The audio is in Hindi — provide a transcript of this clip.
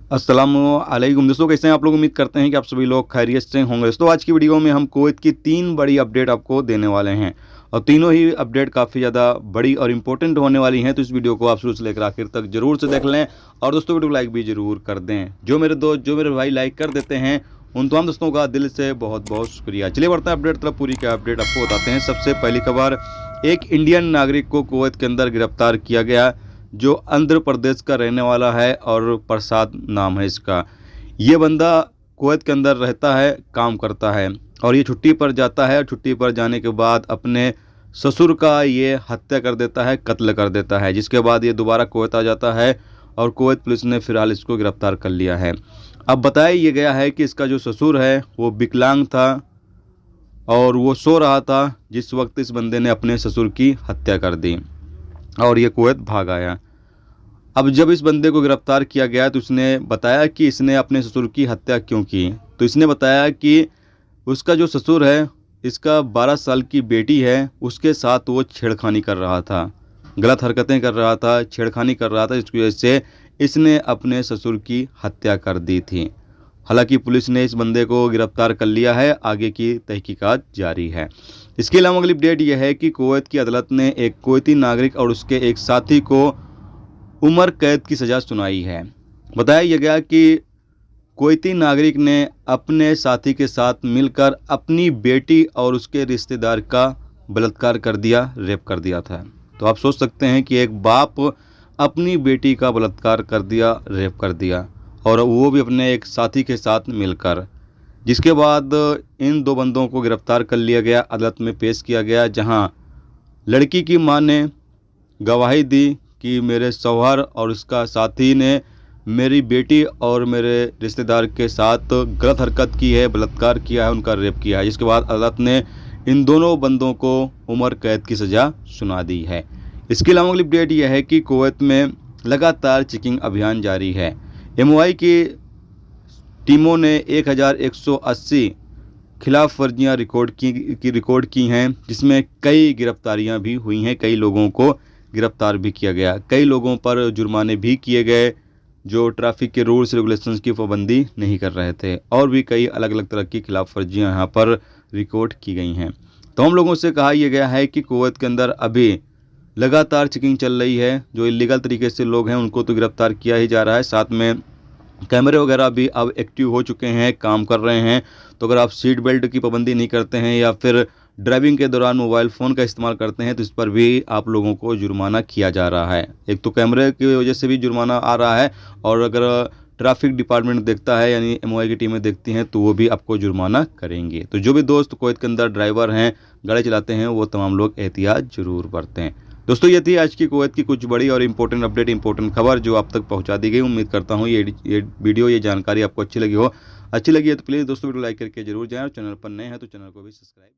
अस्सलामुअलैकुम दोस्तों, कैसे हैं आप लोग। उम्मीद करते हैं कि आप सभी लोग खैरियत से होंगे। दोस्तों आज की वीडियो में हम कुवैत की 3 बड़ी अपडेट आपको देने वाले हैं और तीनों ही अपडेट काफ़ी ज़्यादा बड़ी और इम्पोर्टेंट होने वाली हैं। तो इस वीडियो को आप शुरू से लेकर आखिर तक जरूर से देख लें और दोस्तों वीडियो को लाइक भी जरूर कर दें। जो मेरे दोस्त जो मेरे भाई लाइक कर देते हैं उन तमाम दोस्तों का दिल से बहुत बहुत शुक्रिया। चलिए बढ़ते हैं अपडेट तरफ। पूरी क्या अपडेट आपको बताते हैं। सबसे पहली खबर, एक इंडियन नागरिक को कुवैत के अंदर गिरफ्तार किया गया जो आंध्र प्रदेश का रहने वाला है और प्रसाद नाम है इसका। ये बंदा कुवैत के अंदर रहता है, काम करता है और ये छुट्टी पर जाता है और छुट्टी पर जाने के बाद अपने ससुर का ये हत्या कर देता है, कत्ल कर देता है। जिसके बाद ये दोबारा कुवैत आ जाता है और कुवैत पुलिस ने फिलहाल इसको गिरफ्तार कर लिया है। अब बताया ये गया है कि इसका जो ससुर है वो विकलांग था और वो सो रहा था जिस वक्त इस बंदे ने अपने ससुर की हत्या कर दी और ये कुवैत भाग आया। अब जब इस बंदे को गिरफ्तार किया गया तो उसने बताया कि इसने अपने ससुर की हत्या क्यों की। तो इसने बताया कि उसका जो ससुर है, इसका 12 साल की बेटी है, उसके साथ वो छेड़खानी कर रहा था, गलत हरकतें कर रहा था, छेड़खानी कर रहा था। इसकी वजह से इसने अपने ससुर की हत्या कर दी थी। हालांकि पुलिस ने इस बंदे को गिरफ्तार कर लिया है, आगे की तहकीकात जारी है। इसके अलावा अगली अपडेट यह है कि कुवैत की अदालत ने एक कुवैती नागरिक और उसके एक साथी को उम्र कैद की सज़ा सुनाई है। बताया यह गया कि कुवैती नागरिक ने अपने साथी के साथ मिलकर अपनी बेटी और उसके रिश्तेदार का बलात्कार कर दिया, रेप कर दिया था। तो आप सोच सकते हैं कि एक बाप अपनी बेटी का बलात्कार कर दिया, रेप कर दिया और वो भी अपने एक साथी के साथ मिलकर। जिसके बाद इन 2 बंदों को गिरफ्तार कर लिया गया, अदालत में पेश किया गया, जहां लड़की की मां ने गवाही दी कि मेरे शौहर और उसका साथी ने मेरी बेटी और मेरे रिश्तेदार के साथ गलत हरकत की है, बलात्कार किया है, उनका रेप किया है। जिसके बाद अदालत ने इन दोनों बंदों को उम्र कैद की सज़ा सुना दी है। इसके अलावा अगली अपडेट यह है कि कुवैत में लगातार चेकिंग अभियान जारी है। एमओआई की टीमों ने 1180 खिलाफ वर्जियाँ रिकॉर्ड की हैं, जिसमें कई गिरफ्तारियां भी हुई हैं, कई लोगों को गिरफ्तार भी किया गया, कई लोगों पर जुर्माने भी किए गए जो ट्रैफिक के रूल्स रेगुलेशंस की पाबंदी नहीं कर रहे थे, और भी कई अलग अलग तरह की खिलाफ वर्जियाँ यहाँ पर रिकॉर्ड की गई हैं। तो हम लोगों से कहा यह गया है कि कुवैत के अंदर अभी लगातार चेकिंग चल रही है। जो इलीगल तरीके से लोग हैं उनको तो गिरफ्तार किया ही जा रहा है, साथ में कैमरे वगैरह भी अब एक्टिव हो चुके हैं, काम कर रहे हैं। तो अगर आप सीट बेल्ट की पाबंदी नहीं करते हैं या फिर ड्राइविंग के दौरान मोबाइल फ़ोन का इस्तेमाल करते हैं तो इस पर भी आप लोगों को जुर्माना किया जा रहा है। एक तो कैमरे की वजह से भी जुर्माना आ रहा है और अगर ट्रैफिक डिपार्टमेंट देखता है यानी एमओआई की टीमें देखती हैं तो वो भी आपको जुर्माना करेंगे। तो जो भी दोस्त कुवैत के अंदर ड्राइवर हैं, गाड़ी चलाते हैं, वो तमाम लोग एहतियात जरूर बरतें। दोस्तों ये थी आज की कुवैत की कुछ बड़ी और इंपॉर्टेंट अपडेट, इंपॉर्टेंट खबर जो आप तक पहुंचा दी गई। उम्मीद करता हूं ये वीडियो, ये जानकारी आपको अच्छी लगी हो। अच्छी लगी है तो प्लीज़ दोस्तों वीडियो लाइक करके जरूर जाएं और चैनल पर नए हैं तो चैनल को भी सब्सक्राइब